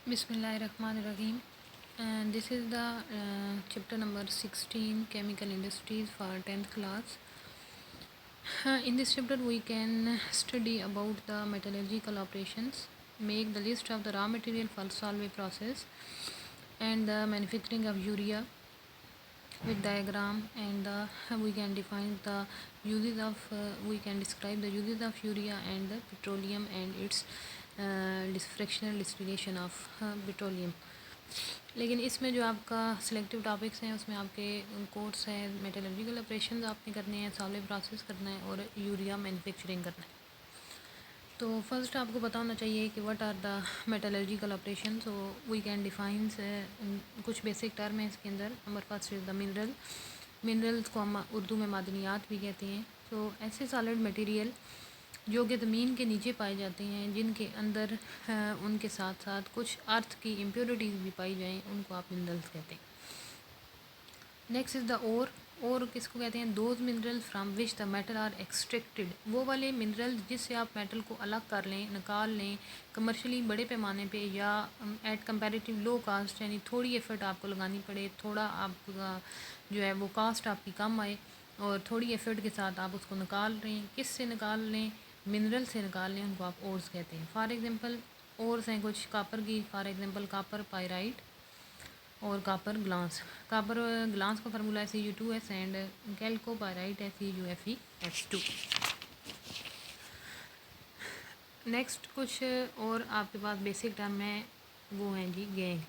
Bismillahirrahmanirrahim. And this is the chapter number 16, Chemical Industries for 10th class. In this chapter we can study about the metallurgical operations, make the list of the raw material for Solvay process, and the manufacturing of urea with diagram, and we can define the uses of we can describe the uses of urea and the petroleum and its fractional distillation of petroleum. लेकिन इसमें जो आपका selective topics हैं उसमें आपके course है metallurgical operations आपने करने हैं, सॉल्वे प्रोसेस करना है और यूरिया मैन्युफैक्चरिंग करना है। तो फर्स्ट आपको पता होना चाहिए कि what are the metallurgical operation. So we can define कुछ बेसिक टर्म है इसके अंदर। Number first is the minerals को हम उर्दू में मादनियात भी कहते हैं। तो ऐसे सॉलिड मटेरियल जो कि ज़मीन के नीचे पाए जाते हैं, जिनके अंदर उनके साथ साथ कुछ अर्थ की इम्प्योरिटीज़ भी पाई जाएँ, उनको आप मिनरल्स कहते हैं। नेक्स्ट इज़ द और किसको कहते हैं? Those minerals from which the metal are extracted, वो वाले मिनरल्स जिससे आप मेटल को अलग कर लें, निकाल लें कमर्शियली बड़े पैमाने पे, या एट कंपैरेटिव लो कास्ट, यानी थोड़ी एफर्ट आपको लगानी पड़े, थोड़ा आपका जो है वो कास्ट आपकी कम आए और थोड़ी एफर्ट के साथ आप उसको निकाल रहे हैं। किस से निकाल लें? मिनरल से निकाल लें, उनको आप ओर्स कहते हैं। फॉर एग्जांपल ओर्स हैं कुछ कापर की, फॉर एग्जांपल कापर पायराइट और कापर ग्लास। कापर ग्लास का फार्मूला है Cu2S एंड कैल्को पायराइट है CuFeS2। नेक्स्ट कुछ और आपके पास बेसिक टर्म है, वो हैं जी gangue.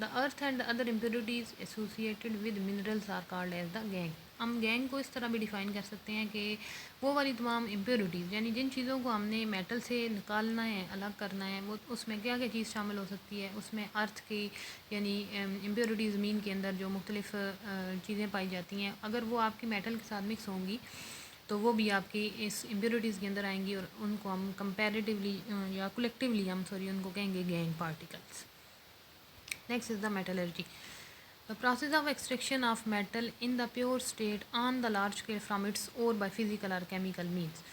The earth and other impurities associated with minerals are called as the gangue. हम गैंग को इस तरह भी डिफ़ाइन कर सकते हैं कि वो वाली तमाम इम्प्योरिटीज़, यानी जिन चीज़ों को हमने मेटल से निकालना है, अलग करना है, वो उसमें क्या क्या चीज़ शामिल हो सकती है। उसमें अर्थ की यानी इम्प्योरिटीज़ ज़मीन के अंदर जो मुख्तलिफ़ चीज़ें पाई जाती हैं, अगर वो आपकी मेटल के साथ मिक्स होंगी तो वो भी आपकी इस इम्प्योरिटीज़ के अंदर आएंगी और उनको हम कंपैरेटिवली या कलेक्टिवली उनको कहेंगे gang particles. Next is the metallurgy. The process of extraction of metal in the pure state on the large scale from it's और बाय फिजिकल और केमिकल मीन्स।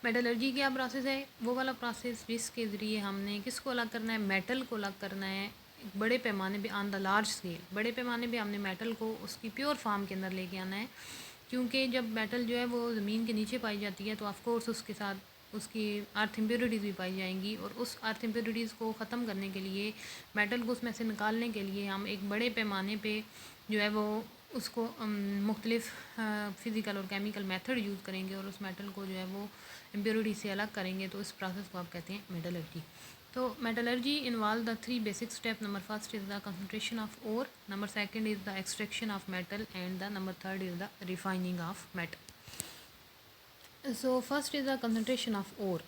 मेटलर्जी क्या प्रोसेस है? वो वाला प्रोसेस जिसके ज़रिए हमने किसको अलग करना है? मेटल को अलग करना है बड़े पैमाने पे, ऑन द लार्ज स्केल। बड़े पैमाने पे हमने मेटल को उसकी प्योर फॉर्म के अंदर लेके आना है, क्योंकि जब मेटल जो है वो ज़मीन के नीचे पाई जाती है तो ऑफकोर्स उसके साथ उसकी अर्थ इम्प्योरिटीज़ भी पाई जाएंगी, और उस अर्थ इम्प्योरिटीज़ को ख़त्म करने के लिए, मेटल को उसमें से निकालने के लिए हम एक बड़े पैमाने पे जो है वो उसको मुख्तलिफ़ फ़िज़िकल और केमिकल मेथड यूज़ करेंगे और उस मेटल को जो है वो इम्प्योरिटी से अलग करेंगे। तो इस प्रोसेस को आप कहते हैं मेटलर्जी। तो metallurgy involve the 3 basic step. Number first is the concentration of ore, number second is the extraction of metal, and the number third is the refining of metal. So first is the concentration of ore.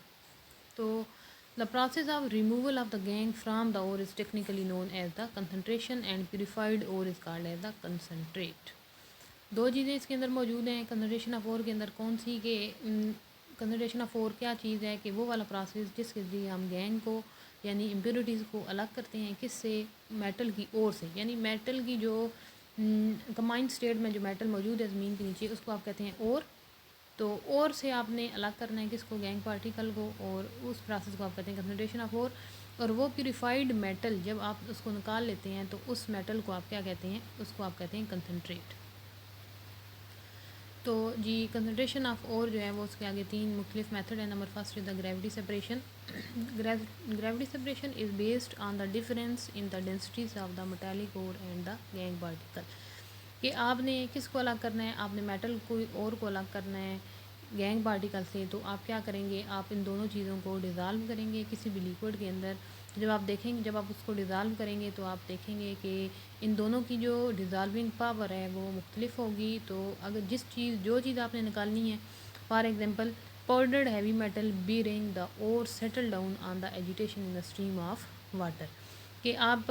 तो the process of removal of the gangue from the ore is technically known as the concentration, and purified ore is called as the concentrate. दो चीज़ें इसके अंदर मौजूद हैं concentration of ओर के अंदर। कौन सी? के कंसंट्रेशन ऑफ ओर क्या चीज़ है कि वो वाला प्रोसेस जिसके ज़रिए हम गैंग को यानी इम्प्योरिटीज़ को अलग करते हैं। किससे? मेटल की ओर से, यानी मेटल की जो कंबाइंड स्टेट में जो मेटल मौजूद है ज़मीन के नीचे, उसको आप कहते हैं ओर। तो ओर से आपने अलग करना है किसको? गैंग पार्टिकल को, और उस प्रोसेस को आप कहते हैं कंसंट्रेशन ऑफ ओर। और वो प्यूरिफाइड मेटल जब आप उसको निकाल लेते हैं तो उस मेटल को आप क्या कहते हैं? उसको आप कहते हैं कंसंट्रेट। तो जी कंसंट्रेशन ऑफ ओर जो है वो उसके आगे 3 मुख्तलिफ मेथड है। Number first is the gravity separation. Gravity separation is based on the difference in the densities of the metallic ore and the gangue particle. कि आपने किसको अलग करना है? आपने मेटल को और को अलग करना है गैंग पार्टिकल से। तो आप क्या करेंगे? आप इन दोनों चीज़ों को डिज़ाल्व करेंगे किसी भी लिक्विड के अंदर। जब आप देखेंगे, जब आप उसको डिज़ाल्व करेंगे तो आप देखेंगे कि इन दोनों की जो डिज़ाल्विंग पावर है वो मुख्तलिफ होगी। तो अगर जो चीज़ आपने निकालनी है, for example powdered heavy metal bearing the ore settle down on the agitation in the stream of water. कि आप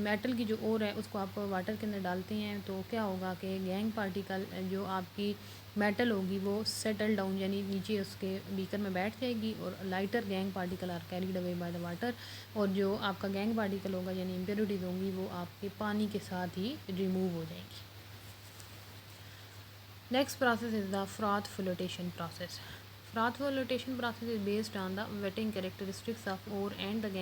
मेटल की जो ओर है उसको आप वाटर के अंदर डालते हैं तो क्या होगा कि गैंग पार्टिकल जो आपकी मेटल होगी वो सेटल डाउन यानी नीचे उसके बीकर में बैठ जाएगी, और lighter gangue particle are carried away by the water. और जो आपका गैंग पार्टिकल होगा यानी इम्प्योरिटीज़ होंगी वो आपके पानी के साथ ही रिमूव हो जाएंगी। Next process is the froth flotation process. Froth flotation process is based on the wetting characteristics of ore and the